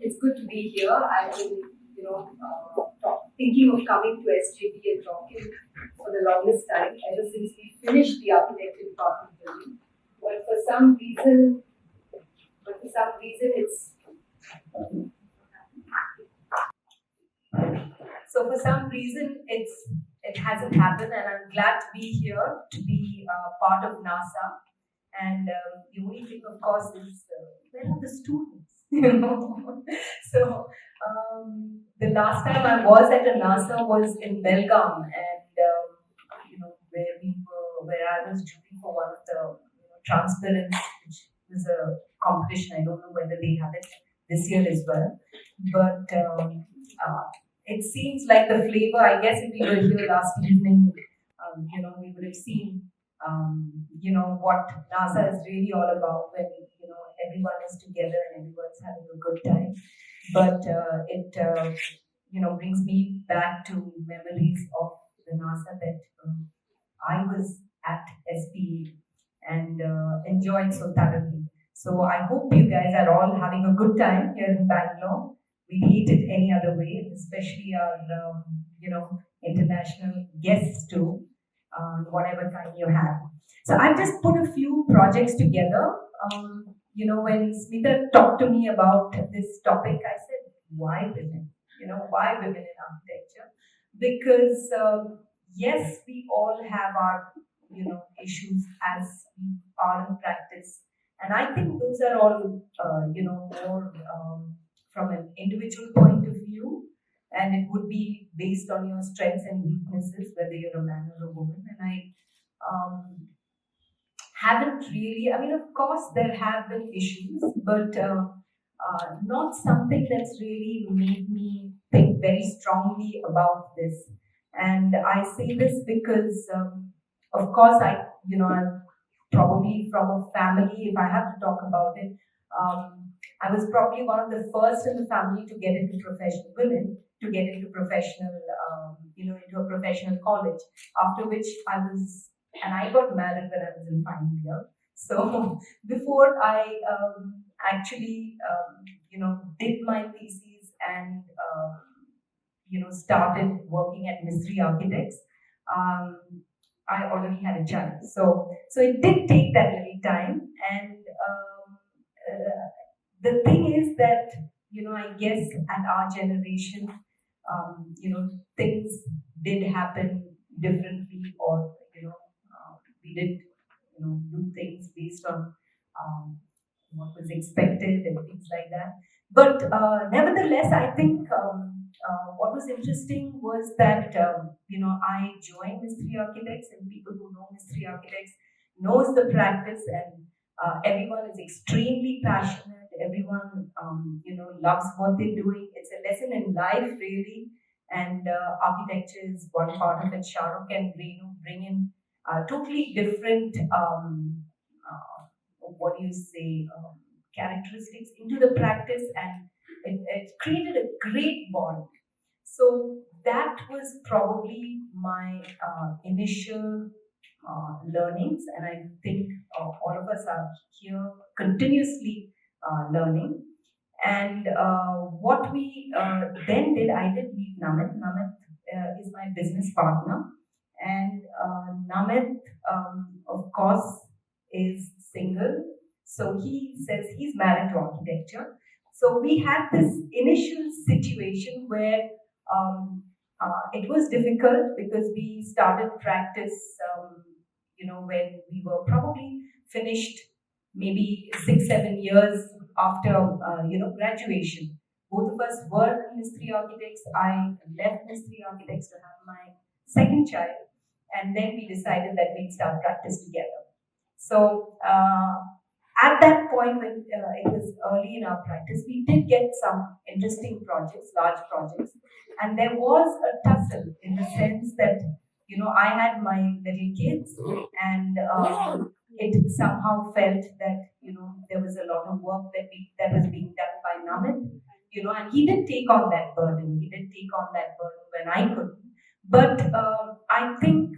it's good to be here. I've been, thinking of coming to SJP and talking for the longest time, ever since we finished the architecture department building. But for some reason, it's so for some reason it hasn't happened, and I'm glad to be here to be part of NASA. And the only thing, of course, is where are the students? So the last time I was at a NASA was in Belgaum, and where I was jury for one of the transparents, which was a competition. I don't know whether they have it this year as well, but it seems like the flavor. I guess if we were here last evening, we would have seen what NASA is really all about when everyone is together and everyone's having a good time. But it brings me back to memories of the NASA that I was at SPE and enjoyed so thoroughly. So I hope you guys are all having a good time here in Bangalore. We hate it any other way, especially our international guests too. Whatever time you have. So I've just put a few projects together. When Smita talked to me about this topic, I said, why women? Why women in architecture? Because yes, we all have our issues as we are in practice, and I think those are all more from an individual point of view, and it would be based on your strengths and weaknesses, whether you're a man or a woman. And I haven't really, of course, there have been issues, but not something that's really made me think very strongly about this. And I say this because, of course, I'm probably from a family, if I have to talk about it, I was probably one of the first in the family to get into professional women, to get into professional, into a professional college. After which I got married when I was in final year. So before I actually, did my thesis and started working at Mystery Architects, I already had a child. So it did take that little time, and the thing is that I guess at our generation, things did happen differently, or we did do things based on what was expected and things like that. But nevertheless, I think what was interesting was that I joined Mystery Architects, and people who know Mystery Architects knows the practice, and everyone is extremely passionate. Everyone loves what they're doing. It's a lesson in life, really, and architecture is one part of it. Shahrukh and Renu bring in totally different what do you say characteristics into the practice, and it created a great bond. So that was probably my initial learnings, and I think all of us are here continuously learning. And what we then did, I did meet Namit. Namit is my business partner, and Namit, of course, is single. So he says he's married to architecture. So we had this initial situation where it was difficult because we started practice, when we were probably finished maybe 6-7 years after, graduation. Both of us were Mystery Architects. I left Mystery Architects to have my second child, and then we decided that we'd start practice together. So at that point, when it was early in our practice, we did get some interesting projects, large projects, and there was a tussle in the sense that I had my little kids, and it somehow felt that there was a lot of work that was being done by Namit, and he did take on that burden. He did take on that burden when I couldn't. But I think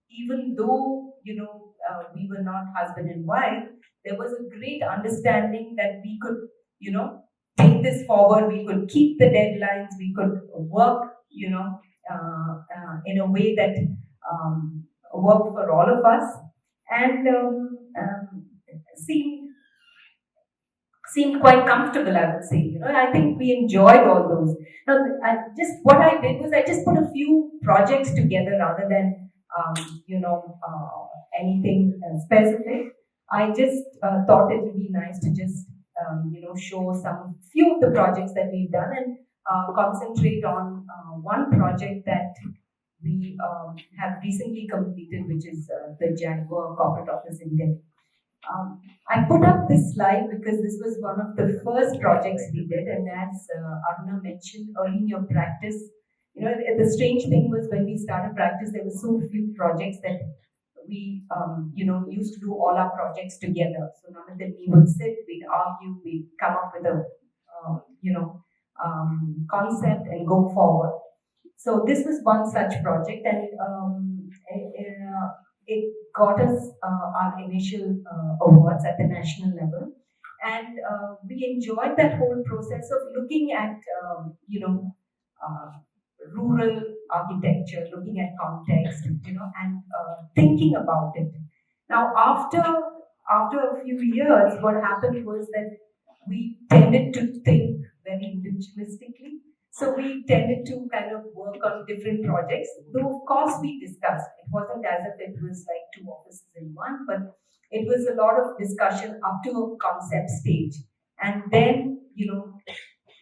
even though we were not husband and wife, there was a great understanding that we could take this forward. We could keep the deadlines. We could work, in a way that worked for all of us, and seemed seemed quite comfortable, I would say. I think we enjoyed all those. Now, what I did was I just put a few projects together rather than, anything specific. I just thought it would be nice to just, show some few of the projects that we've done and concentrate on one project that we have recently completed, which is the Jaguar Corporate Office in Delhi. I put up this slide because this was one of the first projects we did, and as Aruna mentioned early in your practice, the strange thing was when we started practice, there were so few projects that we, used to do all our projects together. So none of them we would sit, we'd argue, we'd come up with a, concept and go forward. So this was one such project, and it got us our initial awards at the national level, and we enjoyed that whole process of looking at rural architecture, looking at context, and thinking about it. Now, after a few years, what happened was that we tended to think very individualistically. So we tended to kind of work on different projects, though of course we discussed. It wasn't as if it was like two offices in one, but it was a lot of discussion up to a concept stage. And then,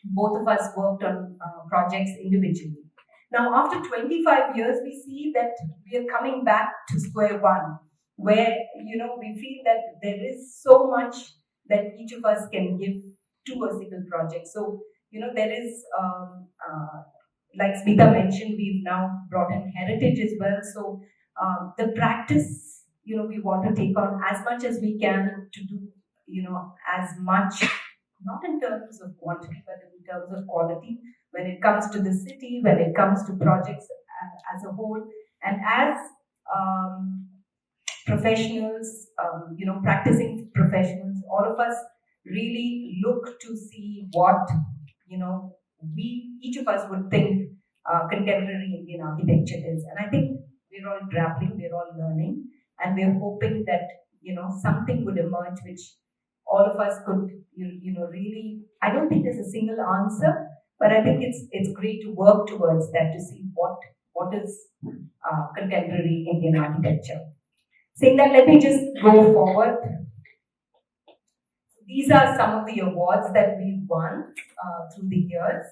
both of us worked on projects individually. Now, after 25 years, we see that we are coming back to square one, where, we feel that there is so much that each of us can give to a single project. So, there is, like Smita mentioned, we've now brought in heritage as well. So the practice, we want to take on as much as we can to do, as much, not in terms of quantity, but in terms of quality, when it comes to the city, when it comes to projects as a whole. And as professionals, practicing professionals, all of us really look to see what each of us would think contemporary Indian architecture is. And I think we're all grappling, we're all learning, and we're hoping that, something would emerge which all of us could, really, I don't think there's a single answer, but I think it's great to work towards that to see what is contemporary Indian architecture. Saying that, let me just go forward. These are some of the awards that we've won through the years.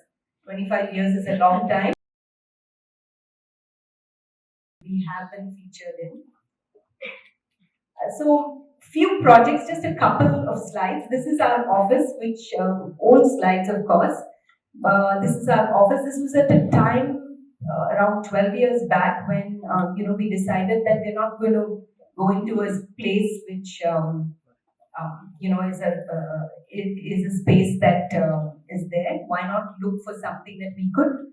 25 years is a long time. We have been featured in. So, few projects, just a couple of slides. This is our office, which old slides, of course. This is our office. This was at a time around 12 years back when we decided that we're not going to go into a place which is a space that is there. Why not look for something that we could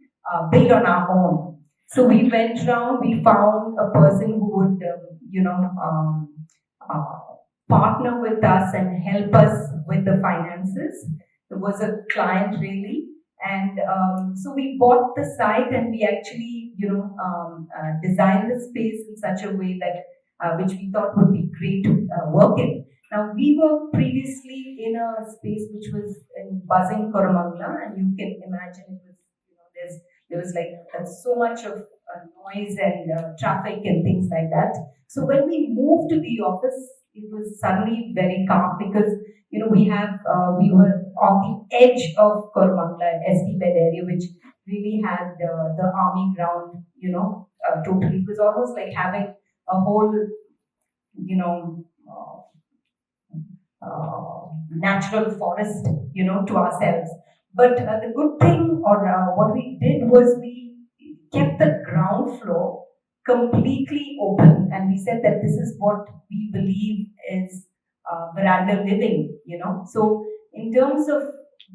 build on our own? So we went around, we found a person who would, partner with us and help us with the finances. It was a client really. And so we bought the site and we actually, designed the space in such a way that which we thought would be great to work in. Now, we were previously in a space which was in buzzing Koramangala, and you can imagine it was, there was like so much of noise and traffic and things like that. So when we moved to the office, it was suddenly very calm because, we were on the edge of Koramangala, SD bed area, which really had the army ground, totally. It was almost like having a whole, natural forest, to ourselves. But the good thing, or what we did was we kept the ground floor completely open, and we said that this is what we believe is veranda living, So in terms of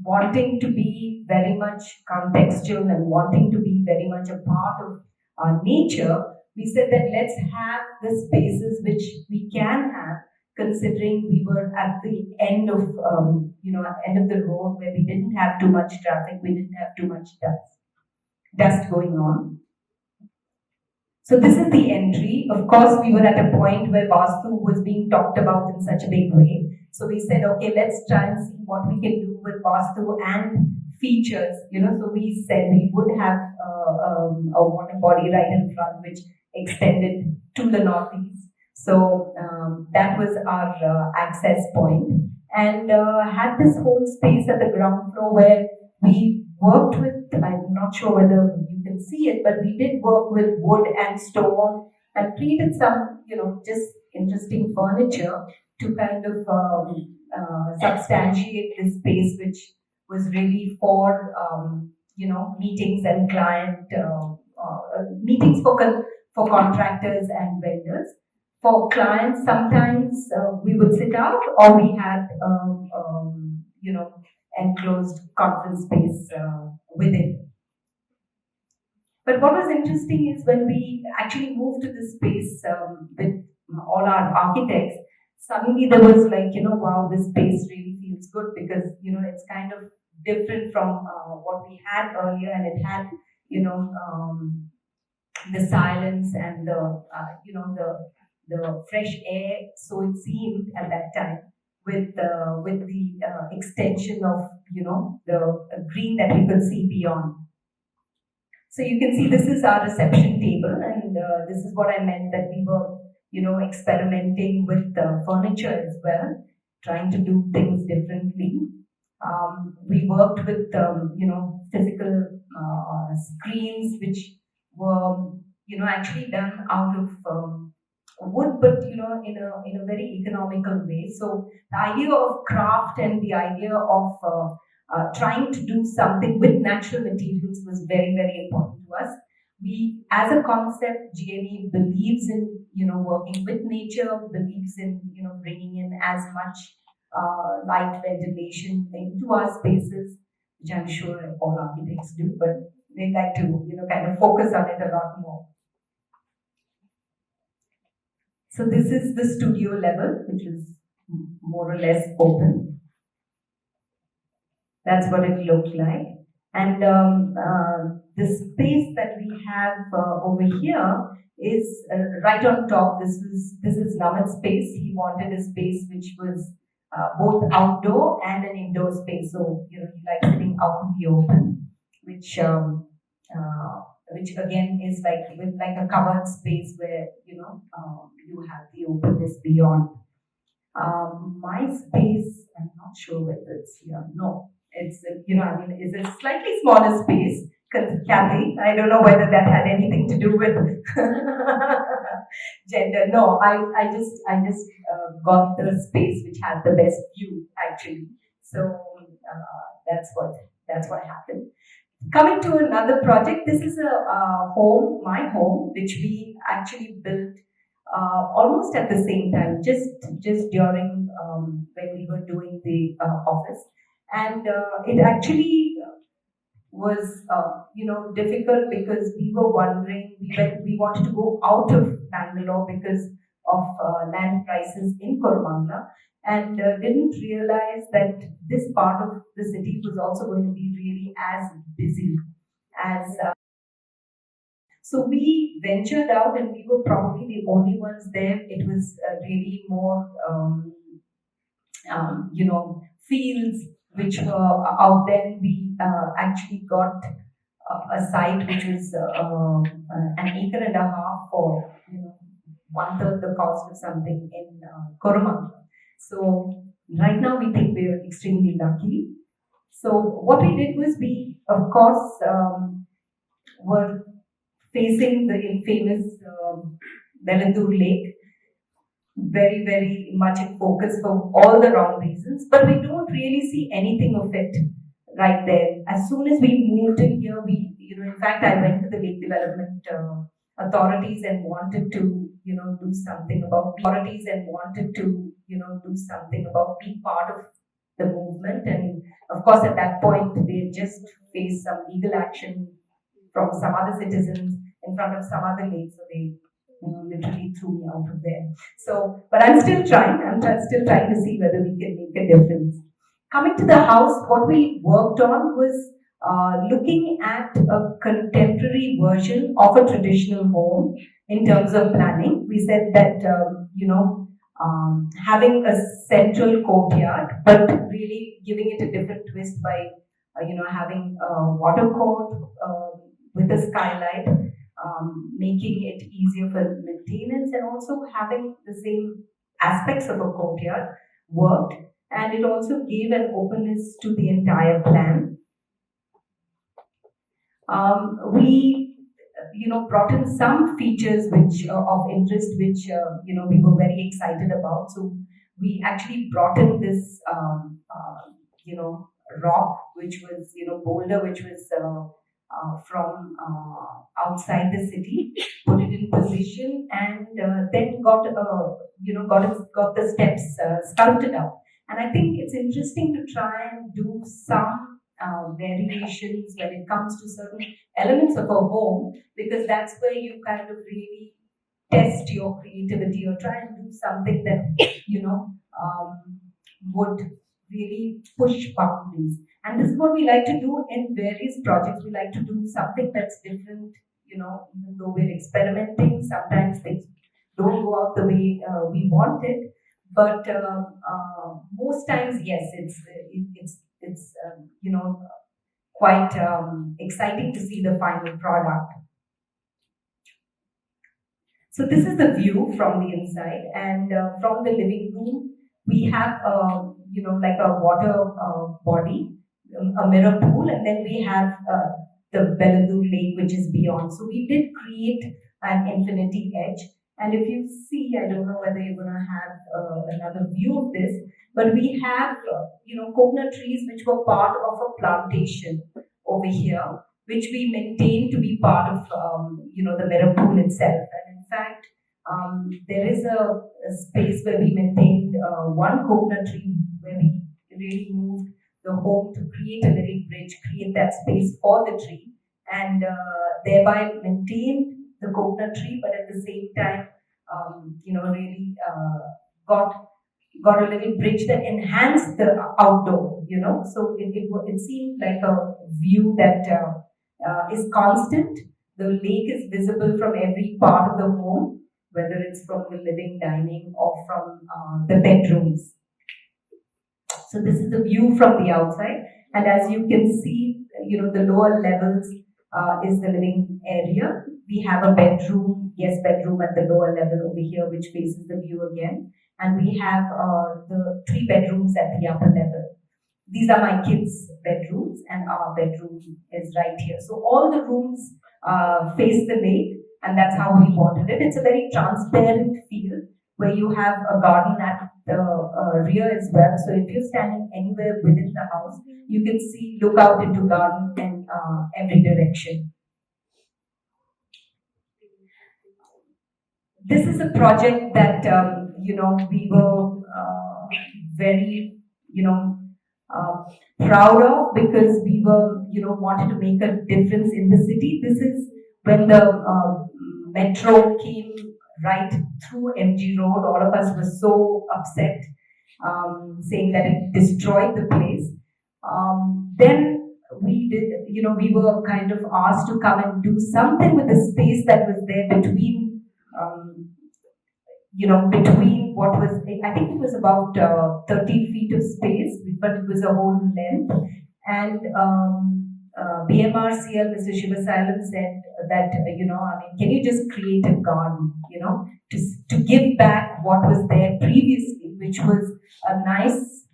wanting to be very much contextual and wanting to be very much a part of nature, we said that let's have the spaces which we can have considering we were at the end of, end of the road where we didn't have too much traffic, we didn't have too much dust going on. So this is the entry. Of course, we were at a point where Vastu was being talked about in such a big way. So we said, okay, let's try and see what we can do with Vastu and features. So we said we would have a water body right in front, which extended to the northeast. So that was our access point, and had this whole space at the ground floor where we worked with, I'm not sure whether you can see it, but we did work with wood and stone and created some, just interesting furniture to kind of substantiate this space, which was really for, meetings and client, meetings for contractors and vendors. For clients, sometimes we would sit out, or we had, enclosed conference space within. But what was interesting is when we actually moved to this space with all our architects, suddenly there was like, wow, this space really feels good because, it's kind of different from what we had earlier, and it had, the silence and the fresh air. So it seemed at that time with the extension of the green that we could see beyond. So you can see this is our reception table, and this is what I meant that we were experimenting with the furniture as well, trying to do things differently. We worked with physical screens which were actually done out of wood, but in a very economical way. So the idea of craft and the idea of trying to do something with natural materials was very, very important to us. We, as a concept, GNE believes in working with nature, believes in bringing in as much light ventilation into our spaces, which I'm sure all architects do, but they like to kind of focus on it a lot more. So this is the studio level, which is more or less open. That's what it looked like. And the space that we have over here is right on top. This is Naman's space. He wanted a space which was both outdoor and an indoor space. So he likes sitting out in the open, which again is like with like a covered space where you have the openness beyond. My space, I'm not sure whether it's here. No, it's it's a slightly smaller space. Kathy, I don't know whether that had anything to do with gender. No, I just got the space which had the best view actually. So that's what happened. Coming to another project, this is a home, my home, which we actually built almost at the same time, just during when we were doing the office, and it actually was difficult because we were wondering, we wanted to go out of Bangalore because of land prices in Koromangala, and didn't realize that this part of the city was also going to be really as busy as. So we ventured out, and we were probably the only ones there. It was really more, fields which were out there. We actually got a site which was an acre and a half for 1/3 the cost of something in Koromangala. So right now we think we're extremely lucky. So what we did was we, of course, were facing the infamous Bengaluru Lake, very, very much in focus for all the wrong reasons, but we don't really see anything of it right there. As soon as we moved in here, in fact, I went to the lake development authorities and wanted to, do something about being part of the movement. And of course, at that point, they just faced some legal action from some other citizens in front of some other lake, so they literally threw me out of there. So, but I'm still trying. Still trying to see whether we can make a difference. Coming to the house, what we worked on was looking at a contemporary version of a traditional home in terms of planning. We said that having a central courtyard, but really giving it a different twist by having a water court with a skylight, making it easier for maintenance, and also having the same aspects of a courtyard worked. And it also gave an openness to the entire plan. We brought in some features which of interest, which we were very excited about. So we actually brought in this rock, which was boulder, which was from outside the city, put it in position, and then got the steps sculpted out. And I think it's interesting to try and do some variations when it comes to certain elements of a home, because that's where you kind of really test your creativity or try and do something that would really push boundaries. And this is what we like to do in various projects. We like to do something that's different, even though we're experimenting. Sometimes things don't go out the way we want it, but most times, yes, it's quite exciting to see the final product. So this is the view from the inside, and from the living room, we have like a water body, a mirror pool, and then we have the Bengaluru lake, which is beyond. So we did create an infinity edge. And if you see, I don't know whether you're going to have another view of this, but we have coconut trees which were part of a plantation over here, which we maintain to be part of the mirror pool itself. And in fact, there is a space where we maintained one coconut tree where we really moved the home to create a little bridge, create that space for the tree, and thereby maintain the coconut tree, but at the same time, really got a little bridge that enhanced the outdoor. So it seemed like a view that is constant. The lake is visible from every part of the home, whether it's from the living, dining, or from the bedrooms. So this is the view from the outside, and as you can see, the lower levels is the living area. We have a bedroom, guest bedroom at the lower level over here, which faces the view again, and we have the 3 bedrooms at the upper level. These are my kids' bedrooms, and our bedroom is right here. So all the rooms face the lake, and that's how we wanted it. It's a very transparent feel where you have a garden at the rear as well. So if you're standing anywhere within the house, you can look out into garden in every direction. This is a project that we were very proud of, because we were wanted to make a difference in the city. This is when the metro came right through MG Road. All of us were so upset, saying that it destroyed the place. Then we did, we were kind of asked to come and do something with the space that was there between between what was, I think it was about 30 feet of space, but it was a whole length. And BMRCL, Mr. Shivasalam said that, can you just create a garden, to give back what was there previously, which was a nice,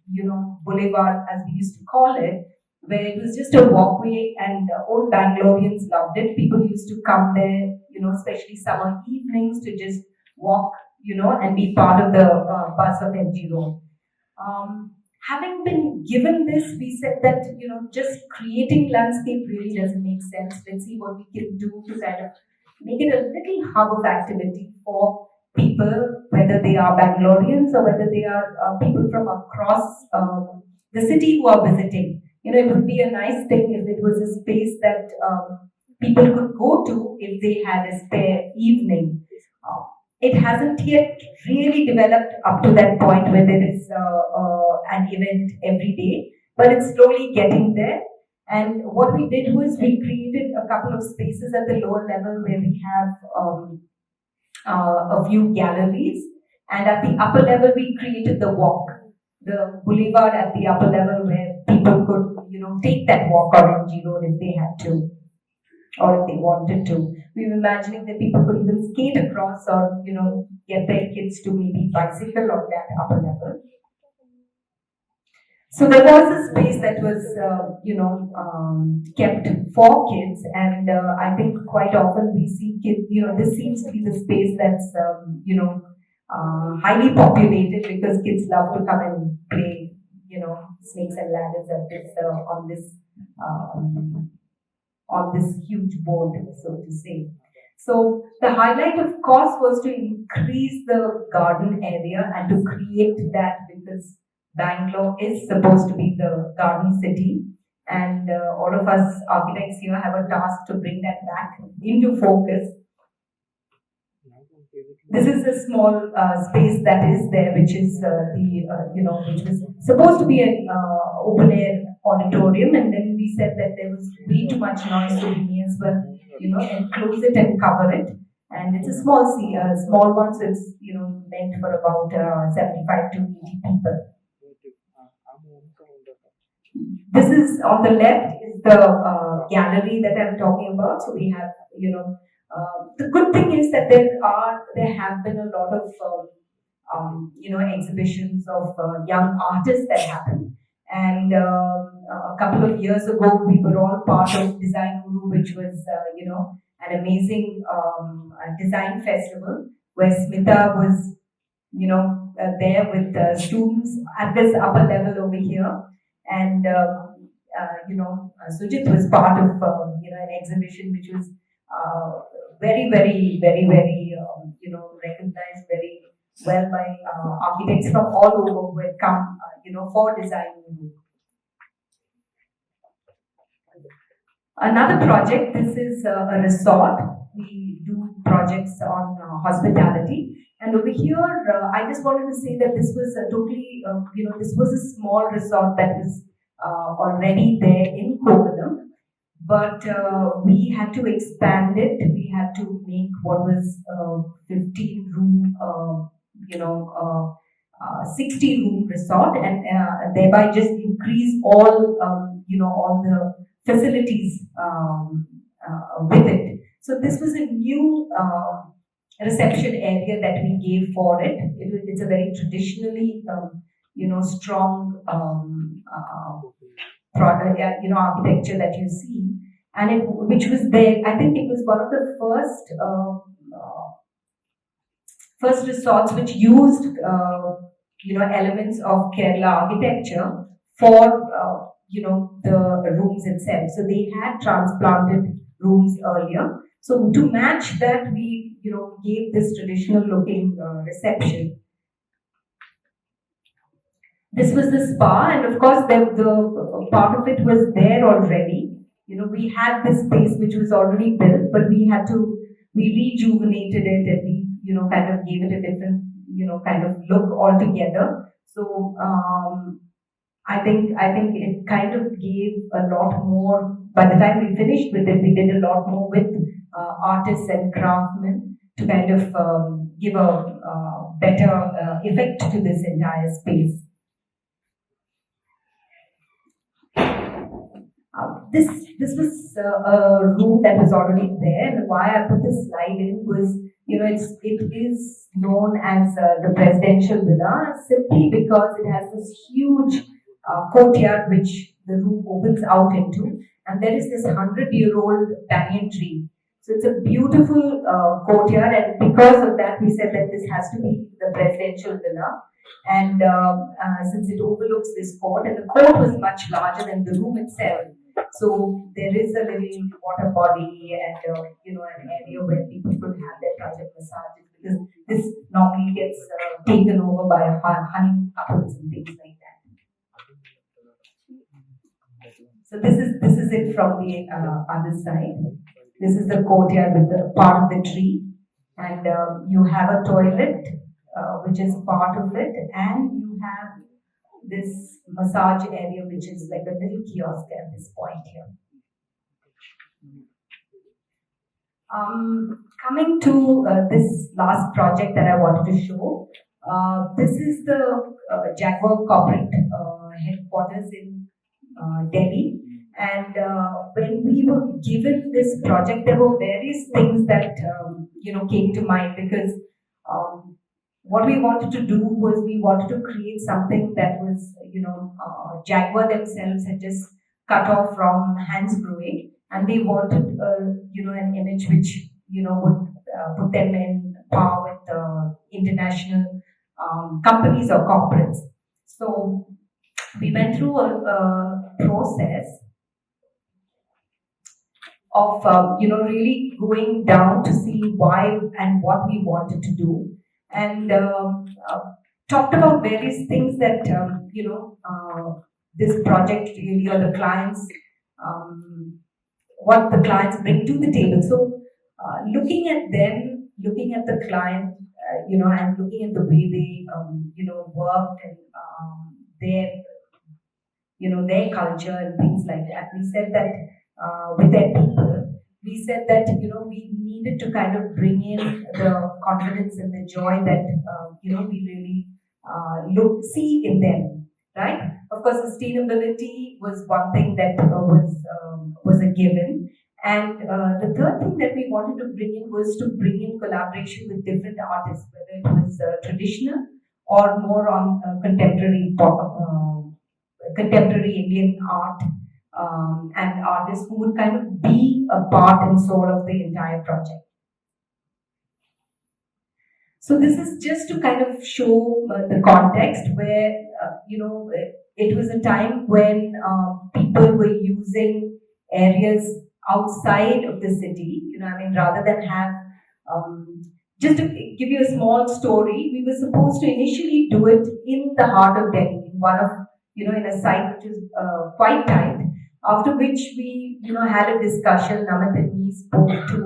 boulevard, as we used to call it, where it was just a walkway, and old Bangaloreans loved it. People used to come there, especially summer evenings, to just walk, and be part of the buzz of MG Road. Having been given this, we said that, just creating landscape really doesn't make sense. Let's see what we can do to kind of make it a little hub of activity for people, whether they are Bangaloreans or whether they are people from across the city who are visiting. It would be a nice thing if it was a space that people could go to if they had a spare evening. Uh, it hasn't yet really developed up to that point where there is an event every day, but it's slowly getting there. And what we did was we created a couple of spaces at the lower level where we have a few galleries, and at the upper level we created the walk, the boulevard at the upper level where people could, take that walk on MG Road if they had to or if they wanted to. We were imagining that people could even skate across or, get their kids to maybe bicycle on that upper level. So there was a space that was, kept for kids, and I think quite often we see kids. This seems to be the space that's, highly populated because kids love to come and play, snakes and ladders at this on this huge board, so to say. So the highlight, of course, was to increase the garden area and to create that because Bangalore is supposed to be the garden city, and all of us architects here have a task to bring that back into focus. This is a small space that is there, which is which was supposed to be an open air auditorium, and then we said that there was way too much noise, so we may as well, enclose it and cover it. And it's a small one, so it's meant for about 75 to 80 people. This is on the left is the gallery that I'm talking about. So we have, the good thing is that there have been a lot of exhibitions of young artists that happen. And a couple of years ago, we were all part of Design Guru, which was an amazing design festival where Smita was there with students at this upper level over here. And Sujit was part of an exhibition which was very, very, very, very recognized very well by architects from all over who had come for design. Another project. This is a resort. We do projects on hospitality. And over here, I just wanted to say that this was this was a small resort that was already there in Kovalam, but we had to expand it. We had to make what was 15 room, 60 room resort, and thereby just increase all all the facilities with it. So this was a new reception area that we gave for it. It's a very traditionally, strong product, architecture that you see, and which was there. I think it was one of the first resorts which used, elements of Kerala architecture for, the rooms itself. So they had transplanted rooms earlier. So to match that, we gave this traditional looking reception. This was the spa, and of course the part of it was there already. We had this space which was already built, but we rejuvenated it, and we kind of gave it a different kind of look altogether. So I think it kind of gave a lot more. By the time we finished with it, we did a lot more with artists and craftsmen to kind of give a better effect to this entire space. This was a room that was already there, and why I put this slide in was, it is known as the presidential villa simply because it has this huge courtyard which the room opens out into, and there is this 100-year-old banyan tree. So it's a beautiful courtyard, and because of that, we said that this has to be the presidential villa. And since it overlooks this court, and the court was much larger than the room itself, so there is a little water body and an area where people could have their private massages, because this normally gets taken over by honey couples and things like that. So this is it from the other side. This is the courtyard with the part of the tree, and you have a toilet, which is part of it, and you have this massage area, which is like a little kiosk at this point here. Coming to this last project that I wanted to show, this is the Jaguar corporate headquarters in Delhi. And when we were given this project, there were various things that came to mind, because what we wanted to do was we wanted to create something that was Jaguar themselves had just cut off from Hansgrohe, and they wanted an image which would put them in par with international companies or corporates. So we went through a process of really going down to see why and what we wanted to do, and talked about various things that this project really, or the clients, what the clients bring to the table. So looking at them, looking at the client, and looking at the way they worked, and their culture and things like that, we said that with their people, we said that we needed to kind of bring in the confidence and the joy that we really see in them, right? Of course, sustainability was one thing that was a given, and the third thing that we wanted to bring in was to bring in collaboration with different artists, whether it was traditional or more on contemporary Indian art, and artists who would kind of be a part and soul of the entire project. So this is just to kind of show the context where it was a time when people were using areas outside of the city. Rather than have just to give you a small story, we were supposed to initially do it in the heart of Delhi, in a site which is quite tight. After which we had a discussion. Namit and me spoke to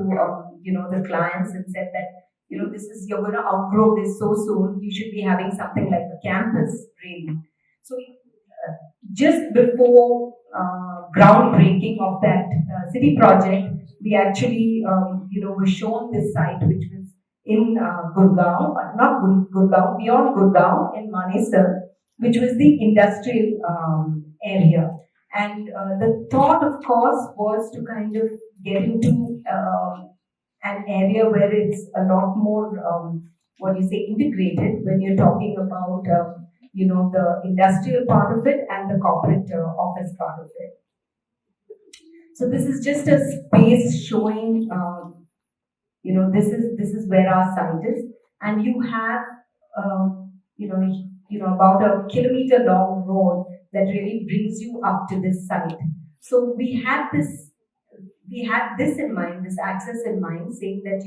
the clients and said that you're going to outgrow this so soon. You should be having something like a campus, really. So just before groundbreaking of that city project, we actually were shown this site, which was in Gurgaon, not Gurgaon, beyond Gurgaon, in Manesar, which was the industrial area. And the thought, of course, was to kind of get into an area where it's a lot more, integrated when you're talking about, the industrial part of it and the corporate office part of it. So this is just a space showing, this is where our site is, and you have, about a kilometer long road that really brings you up to this site. So we had this in mind, this access in mind, saying that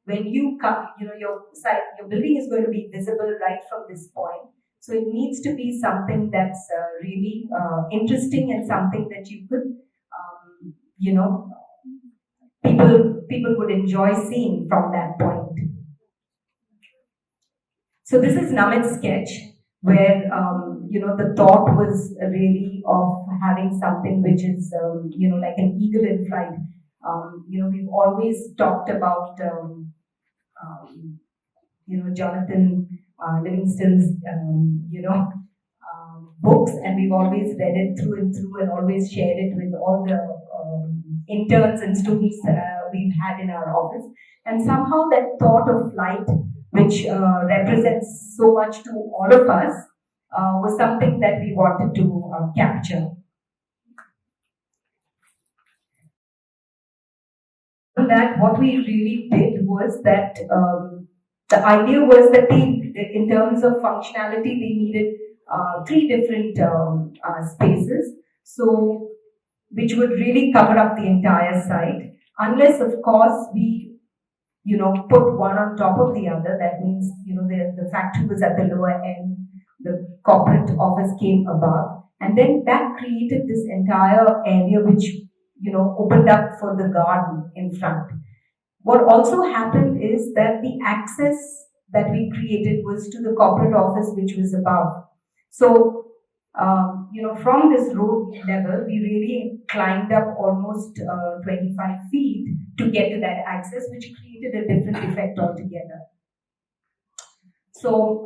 when you come, your building is going to be visible right from this point. So it needs to be something that's really interesting, and something that you could, people would enjoy seeing from that point. So this is Namit's sketch, where the thought was really of having something which is like an eagle in flight. We've always talked about Jonathan Livingston's books, and we've always read it through and through, and always shared it with all the interns and students we've had in our office. And somehow that thought of flight, which represents so much to all of us, was something that we wanted to capture. That what we really did was that the idea was that in terms of functionality, they needed 3 different spaces, so which would really cover up the entire site, unless of course we put one on top of the other. That means the factory was at the lower end, the corporate office came above, and then that created this entire area which opened up for the garden in front. What also happened is that the access that we created was to the corporate office, which was above. So, from this road level, we really climbed up almost 25 feet to get to that access, which created a different effect altogether. So,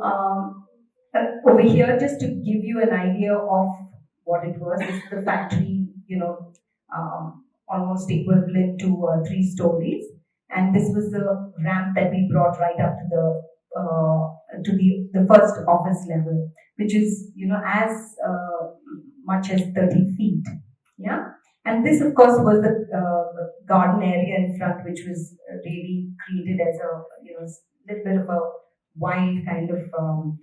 over here, just to give you an idea of what it was, this is the factory, almost equivalent to 3 stories, and this was the ramp that we brought right up to the first office level, which is as much as 30 feet. Yeah, and this of course was the garden area in front, which was really created as a little bit of a wild kind of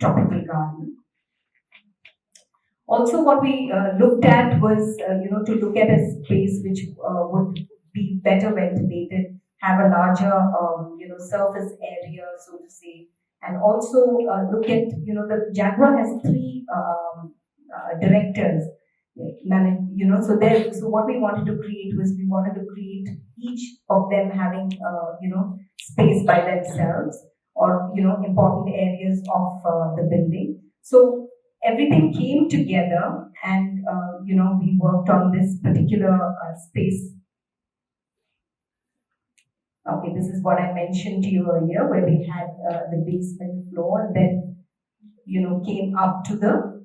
tropical garden. Also, what we looked at was, to look at a space which would be better ventilated, have a larger, surface area, so to say, and also look at, the Jaguar has 3 directors. So what we wanted to create was we wanted to create each of them having, space by themselves, or important areas of the building. So everything came together, and we worked on this particular space. Okay, this is what I mentioned to you earlier, where we had the basement floor, and then came up to the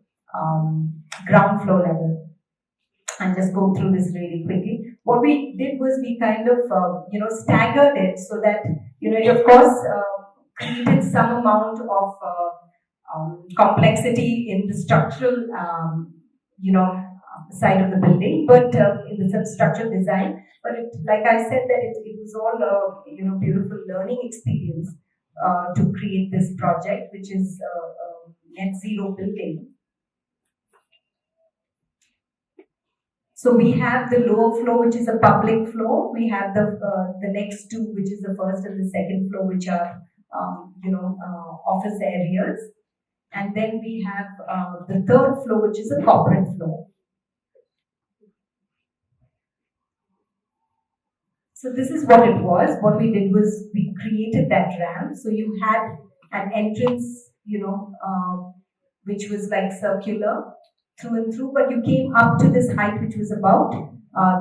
ground floor level. And just go through this really quickly. What we did was we kind of staggered it, so that it of course created some amount of complexity in the structural side of the building, but in the structural design. But like I said, that it was all a beautiful learning experience to create this project, which is net zero building. So we have the lower floor, which is a public floor. We have the next two, which is the first and the second floor, which are office areas. And then we have the third floor, which is a corporate floor. So this is what it was. What we did was we created that ramp. So you had an entrance, which was like circular through and through, but you came up to this height, which was about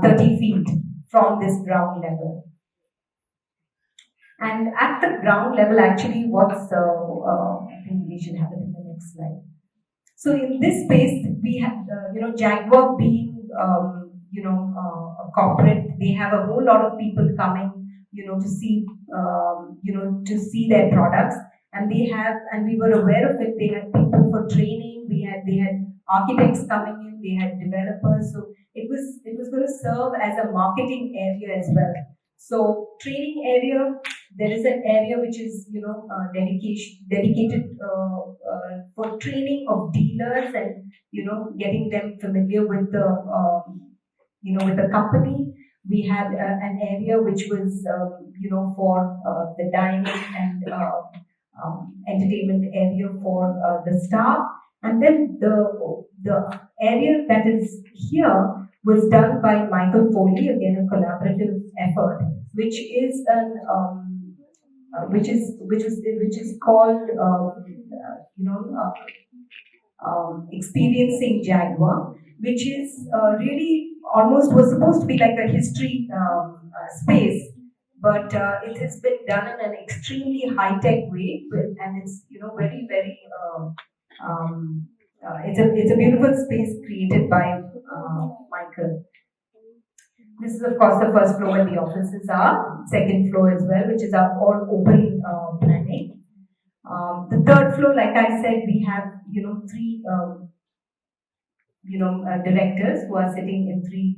30 feet from this ground level. And at the ground level, actually, I think we should have it in the next slide. So in this space, we have, Jaguar being, a corporate, they have a whole lot of people coming, to see, to see their products, and we were aware of it. They had people for training. They had architects coming in. They had developers. So it was going to serve as a marketing area as well. So training area, there is an area which is dedicated for training of dealers, and getting them familiar with the with the company. We had an area which was for the dining and entertainment area for the staff, and then the area that is here was done by Michael Foley, again a collaborative effort, which is called Experiencing Jaguar, which is really almost was supposed to be like a history space, but it has been done in an extremely high-tech way, and it's very very it's a beautiful space created by Michael. This is of course the first floor where the offices are. Second floor as well, which is our all open planning. The third floor, like I said, we have 3 directors who are sitting in 3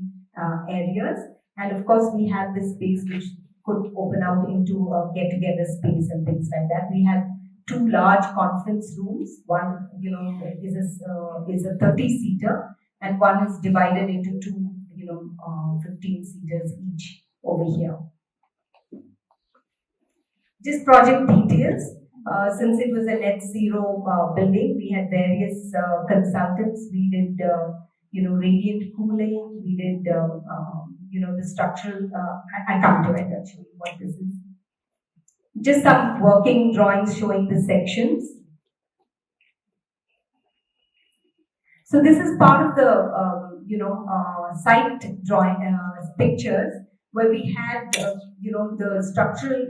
areas, and of course we have this space which could open out into a get-together space and things like that. We have 2 large conference rooms. One is a 30-seater, and one is divided into 2 15-seaters each over here. Just project details. Since it was a net zero building, we had various consultants. We did, radiant cooling. We did, the structural. I come to it actually. What this is. just some working drawings showing the sections. So this is part of the site drawing pictures where we had the structural.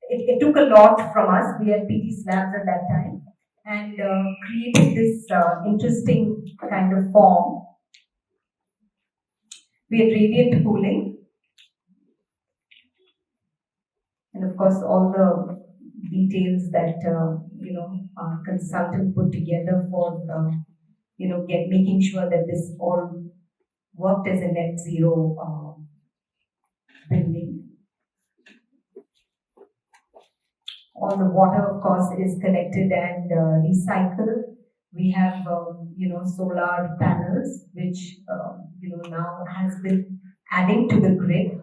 It took a lot from us. We had PT slabs at that time and created this interesting kind of form. We had radiant cooling, and of course all the details that our consultant put together for making sure that this all worked as a net zero building. All the water, of course, is collected and recycled. We have solar panels, which now has been adding to the grid.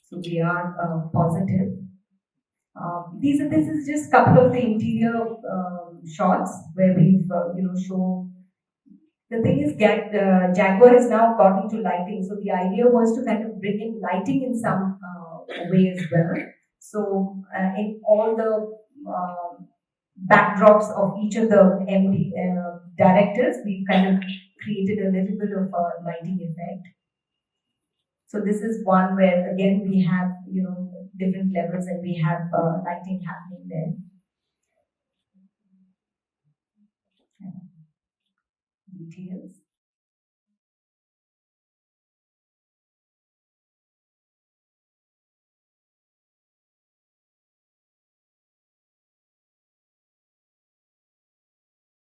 So we are positive. This is just a couple of the interior shots where we've show. The thing is, Jaguar has now got into lighting, so the idea was to kind of bring in lighting in some way as well. So in all the backdrops of each of the MD directors, we've kind of created a little bit of a lighting effect. So this is one where again we have different levels and we have lighting happening there. Details.